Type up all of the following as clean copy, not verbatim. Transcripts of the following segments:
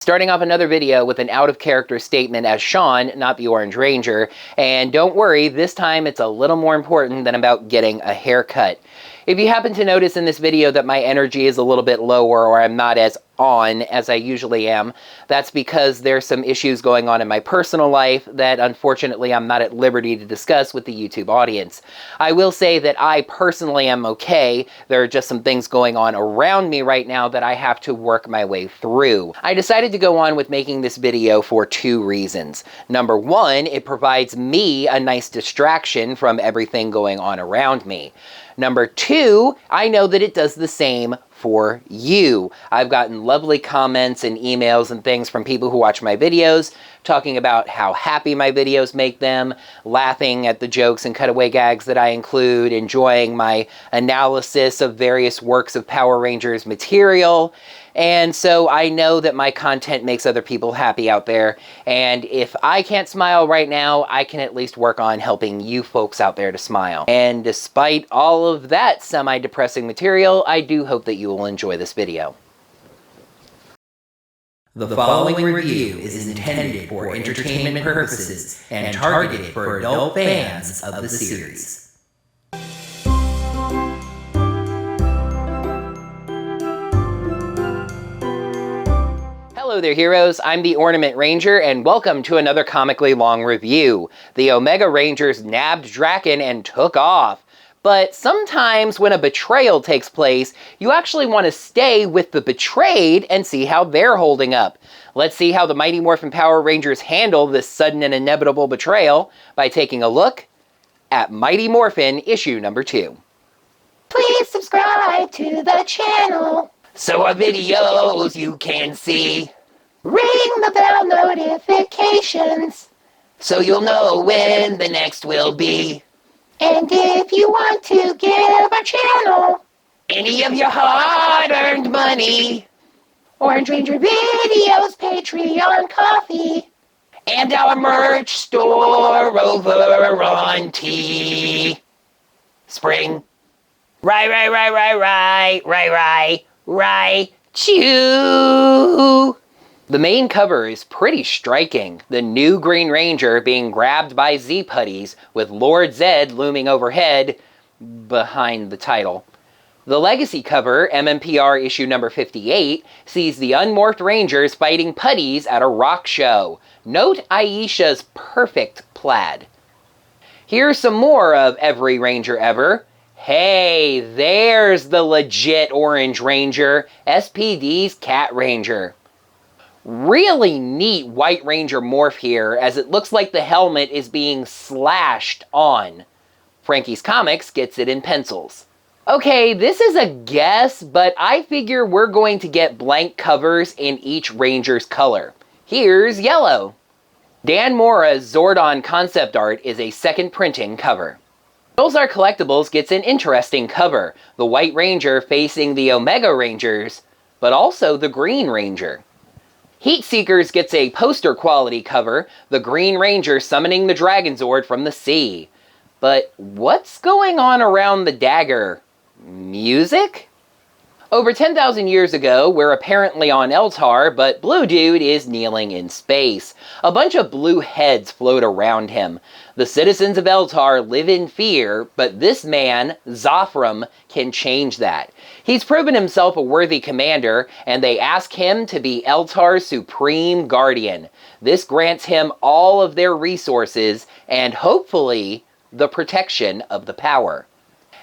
Starting off another video with an out-of-character statement as Sean, not the Orange Ranger, and don't worry, this time it's a little more important than about getting a haircut. If you happen to notice in this video that my energy is a little bit lower or I'm not as on as I usually am, that's because there's some issues going on in my personal life that unfortunately I'm not at liberty to discuss with the YouTube audience. I will say that I personally am okay. There are just some things going on around me right now that I have to work my way through. I decided to go on with making this video for two reasons. Number one, it provides me a nice distraction from everything going on around me. Number two, I know that it does the same for you. I've gotten lovely comments and emails and things from people who watch my videos talking about how happy my videos make them, laughing at the jokes and cutaway gags that I include, enjoying my analysis of various works of Power Rangers material. And so I know that my content makes other people happy out there, and if I can't smile right now, I can at least work on helping you folks out there to smile. And despite all of that semi-depressing material, I do hope that you will enjoy this video. The following review is intended for entertainment purposes and targeted for adult fans of the series. Hello there, heroes. I'm the Ornament Ranger, and welcome to another comically long review. The Omega Rangers nabbed Drakkon and took off. But sometimes when a betrayal takes place, you actually want to stay with the betrayed and see how they're holding up. Let's see how the Mighty Morphin Power Rangers handle this sudden and inevitable betrayal by taking a look at Mighty Morphin issue number 2. Please subscribe to the channel so our videos you can see. Ring the bell notifications so you'll know when the next will be. And if you want to give our channel any of your hard-earned money, Orange Ranger videos, Patreon, coffee, and our merch store over on Teespring. Right, chew. The main cover is pretty striking. The new Green Ranger being grabbed by Putties with Lord Zedd looming overhead behind the title. The Legacy cover, MMPR issue number 58, sees the unmorphed Rangers fighting Putties at a rock show. Note Aisha's perfect plaid. Here's some more of Every Ranger Ever. Hey, there's the legit Orange Ranger, SPD's Cat Ranger. Really neat White Ranger morph here, as it looks like the helmet is being slashed on. Frankie's Comics gets it in pencils. Okay, this is a guess, but I figure we're going to get blank covers in each Ranger's color. Here's yellow. Dan Mora's Zordon concept art is a second printing cover. Eltar Collectibles gets an interesting cover, the White Ranger facing the Omega Rangers, but also the Green Ranger. Heat Seekers gets a poster quality cover, the Green Ranger summoning the Dragon Zord from the sea. But what's going on around the dagger? Music? Over 10,000 years ago, we're apparently on Eltar, but Blue Dude is kneeling in space. A bunch of blue heads float around him. The citizens of Eltar live in fear, but this man, Zordon, can change that. He's proven himself a worthy commander, and they ask him to be Eltar's supreme guardian. This grants him all of their resources, and hopefully, the protection of the power.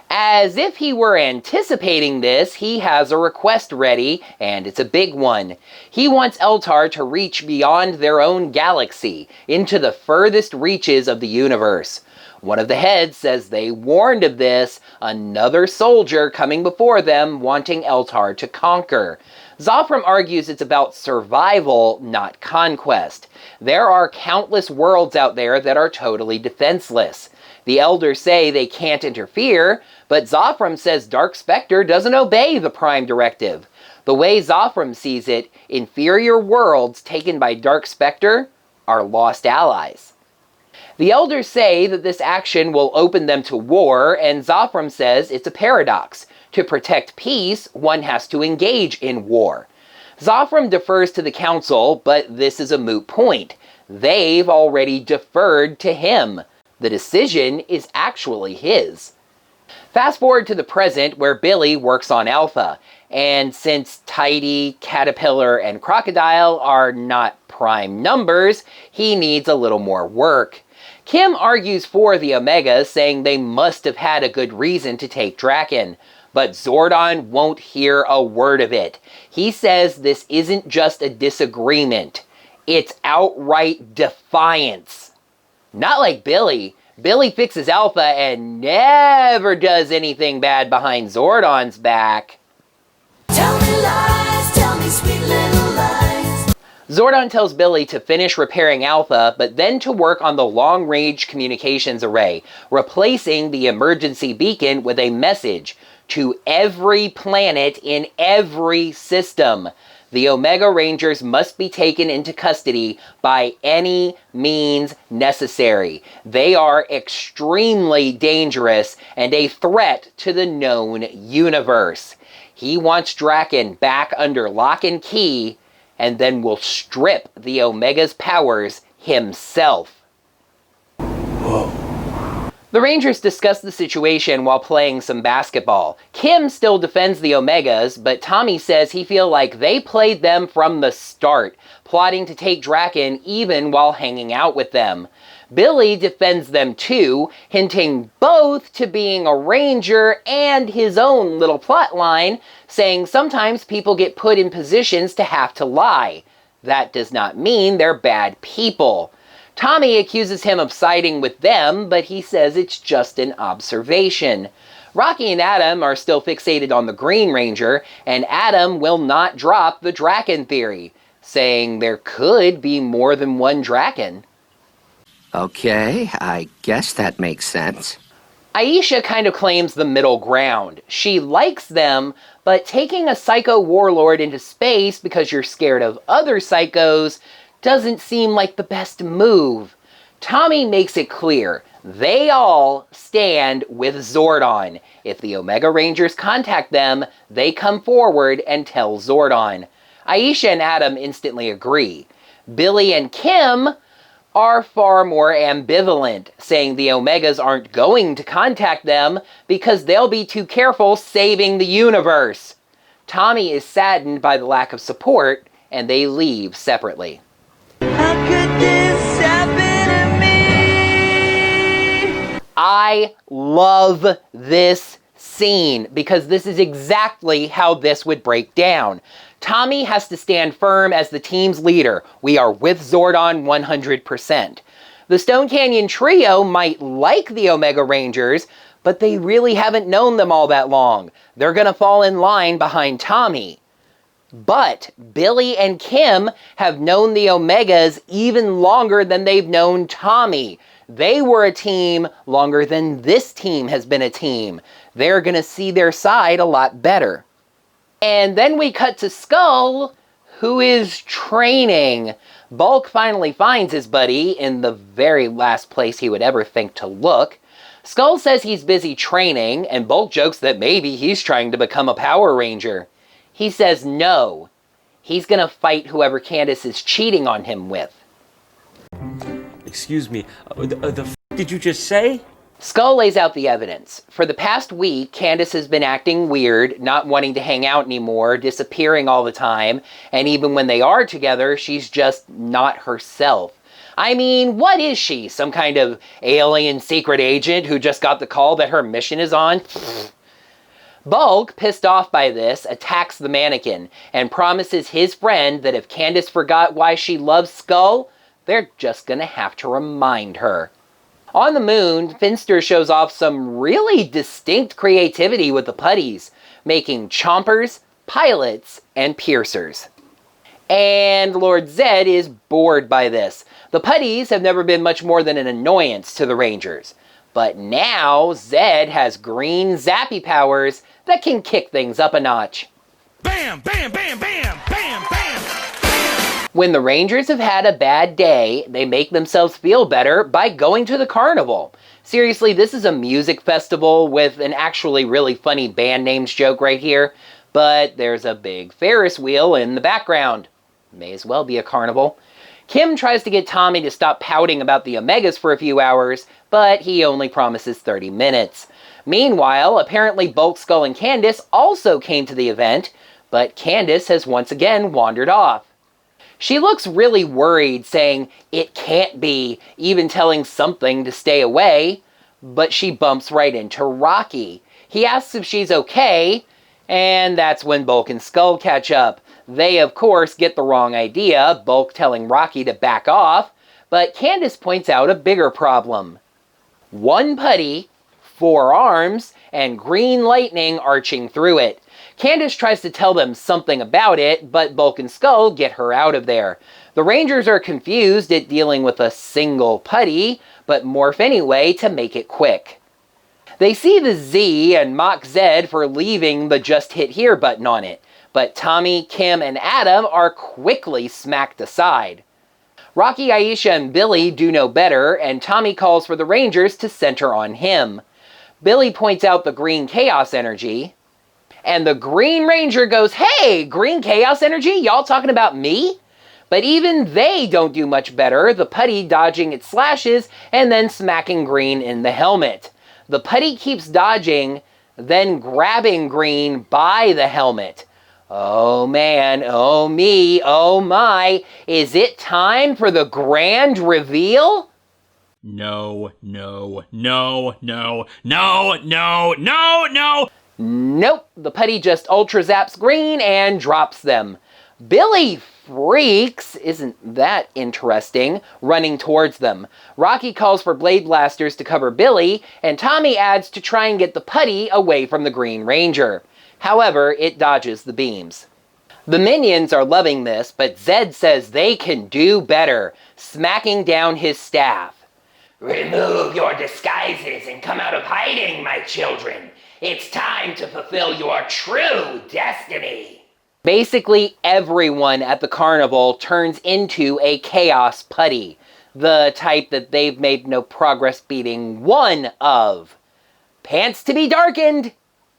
As if he were anticipating this, he has a request ready, and it's a big one. He wants Eltar to reach beyond their own galaxy, into the furthest reaches of the universe. One of the heads says they warned of this, another soldier coming before them wanting Eltar to conquer. Zordon argues it's about survival, not conquest. There are countless worlds out there that are totally defenseless. The elders say they can't interfere, but Zordon says Dark Spectre doesn't obey the Prime Directive. The way Zordon sees it, inferior worlds taken by Dark Spectre are lost allies. The elders say that this action will open them to war, and Zordon says it's a paradox. To protect peace, one has to engage in war. Zophram defers to the council, but this is a moot point. They've already deferred to him. The decision is actually his. Fast forward to the present, where Billy works on Alpha, and since Tidy, Caterpillar, and Crocodile are not prime numbers, he needs a little more work. Kim argues for the Omegas, saying they must have had a good reason to take Drakkon, but Zordon won't hear a word of it. He says this isn't just a disagreement, it's outright defiance. Not like Billy. Billy fixes Alpha and never does anything bad behind Zordon's back. Tell me lies, tell me sweet little lies. Zordon tells Billy to finish repairing Alpha, but then to work on the long-range communications array, replacing the emergency beacon with a message to every planet in every system. The Omega Rangers must be taken into custody by any means necessary. They are extremely dangerous and a threat to the known universe. He wants Drakkon back under lock and key, and then will strip the Omega's powers himself. Whoa. The Rangers discuss the situation while playing some basketball. Kim still defends the Omegas, but Tommy says he feels like they played them from the start, plotting to take Drakkon even while hanging out with them. Billy defends them too, hinting both to being a Ranger and his own little plot line, saying sometimes people get put in positions to have to lie. That does not mean they're bad people. Tommy accuses him of siding with them, but he says it's just an observation. Rocky and Adam are still fixated on the Green Ranger, and Adam will not drop the Drakkon theory, saying there could be more than one Drakkon. Okay, I guess that makes sense. Aisha kind of claims the middle ground. She likes them, but taking a psycho warlord into space because you're scared of other psychos doesn't seem like the best move. Tommy makes it clear they all stand with Zordon. If the Omega Rangers contact them, they come forward and tell Zordon. Aisha and Adam instantly agree. Billy and Kim are far more ambivalent, saying the Omegas aren't going to contact them because they'll be too careful saving the universe. Tommy is saddened by the lack of support, and they leave separately. How could this happen to me? I love this scene because this is exactly how this would break down. Tommy has to stand firm as the team's leader. We are with Zordon 100%. The Stone Canyon Trio might like the Omega Rangers, but they really haven't known them all that long. They're gonna fall in line behind Tommy. But Billy and Kim have known the Omegas even longer than they've known Tommy. They were a team longer than this team has been a team. They're gonna see their side a lot better. And then we cut to Skull, who is training. Bulk finally finds his buddy in the very last place he would ever think to look. Skull says he's busy training, and Bulk jokes that maybe he's trying to become a Power Ranger. He says no. He's gonna fight whoever Candace is cheating on him with. Excuse me, the f*** did you just say? Skull lays out the evidence. For the past week, Candace has been acting weird, not wanting to hang out anymore, disappearing all the time, and even when they are together, she's just not herself. I mean, what is she? Some kind of alien secret agent who just got the call that her mission is on? Bulk, pissed off by this, attacks the mannequin and promises his friend that if Candace forgot why she loves Skull, they're just gonna have to remind her. On the moon, Finster shows off some really distinct creativity with the Putties, making chompers, pilots, and piercers. And Lord Zedd is bored by this. The Putties have never been much more than an annoyance to the Rangers. But now, Zedd has green zappy powers that can kick things up a notch. Bam, bam, bam, bam, bam, bam. When the Rangers have had a bad day, they make themselves feel better by going to the Carnival. Seriously, this is a music festival with an actually really funny band names joke right here. but there's a big Ferris wheel in the background. May as well be a carnival. Kim tries to get Tommy to stop pouting about the Omegas for a few hours, but he only promises 30 minutes. Meanwhile, apparently Bulk Skull and Candace also came to the event, but Candace has once again wandered off. She looks really worried, saying, "It can't be," even telling something to stay away, but she bumps right into Rocky. He asks if she's okay, and that's when Bulk and Skull catch up. They, of course, get the wrong idea, Bulk telling Rocky to back off, but Candace points out a bigger problem. 1 putty, 4 arms, and green lightning arching through it. Candace tries to tell them something about it, but Bulk and Skull get her out of there. The Rangers are confused at dealing with a single putty, but morph anyway to make it quick. They see the Z and mock Zedd for leaving the Just Hit Here button on it, but Tommy, Kim, and Adam are quickly smacked aside. Rocky, Aisha, and Billy do no better, and Tommy calls for the Rangers to center on him. Billy points out the green chaos energy, and the Green Ranger goes, "Hey, green chaos energy, y'all talking about me?" But even they don't do much better, the putty dodging its slashes and then smacking Green in the helmet. The putty keeps dodging, then grabbing Green by the helmet. Oh man, oh me, oh my, is it time for the grand reveal? No, no, no, no, no, no, no, no! Nope, the putty just ultra zaps Green and drops them. Billy freaks, isn't that interesting, running towards them. Rocky calls for blade blasters to cover Billy, and Tommy adds to try and get the putty away from the Green Ranger. However, it dodges the beams. The minions are loving this, but Zedd says they can do better, smacking down his staff. Remove your disguises and come out of hiding, my children. It's time to fulfill your true destiny. Basically, everyone at the carnival turns into a chaos putty, the type that they've made no progress beating one of. Pants to be darkened!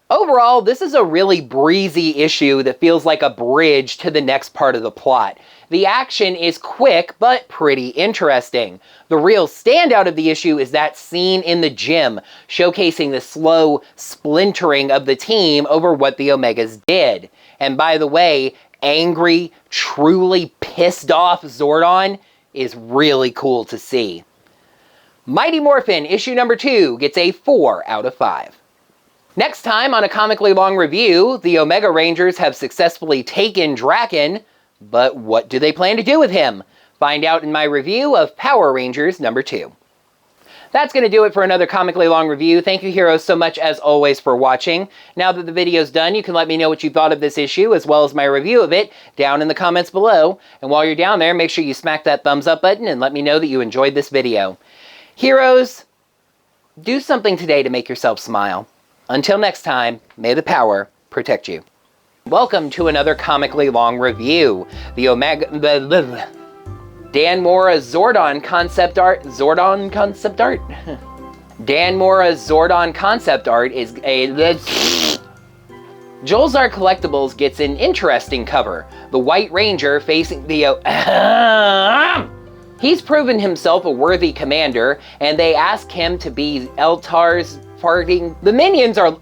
Overall, this is a really breezy issue that feels like a bridge to the next part of the plot. The action is quick, but pretty interesting. The real standout of the issue is that scene in the gym, showcasing the slow splintering of the team over what the Omegas did. And by the way, angry, truly pissed off Zordon is really cool to see. Mighty Morphin, issue number 2, gets a 4 out of 5. Next time on a comically long review, the Omega Rangers have successfully taken Drakkon, but what do they plan to do with him? Find out in my review of Power Rangers number 2. That's going to do it for another comically long review. Thank you, heroes, so much as always for watching. Now that the video's done, you can let me know what you thought of this issue, as well as my review of it, down in the comments below. And while you're down there, make sure you smack that thumbs up button and let me know that you enjoyed this video. Heroes, do something today to make yourself smile. Until next time, may the power protect you. Welcome to another comically long review. The Dan Mora's Zordon concept art. Zordon concept art? Dan Mora's Zordon concept art is a... Joel's Art Collectibles gets an interesting cover. The White Ranger facing the... He's proven himself a worthy commander, and they ask him to be Eltar's farting... The minions are...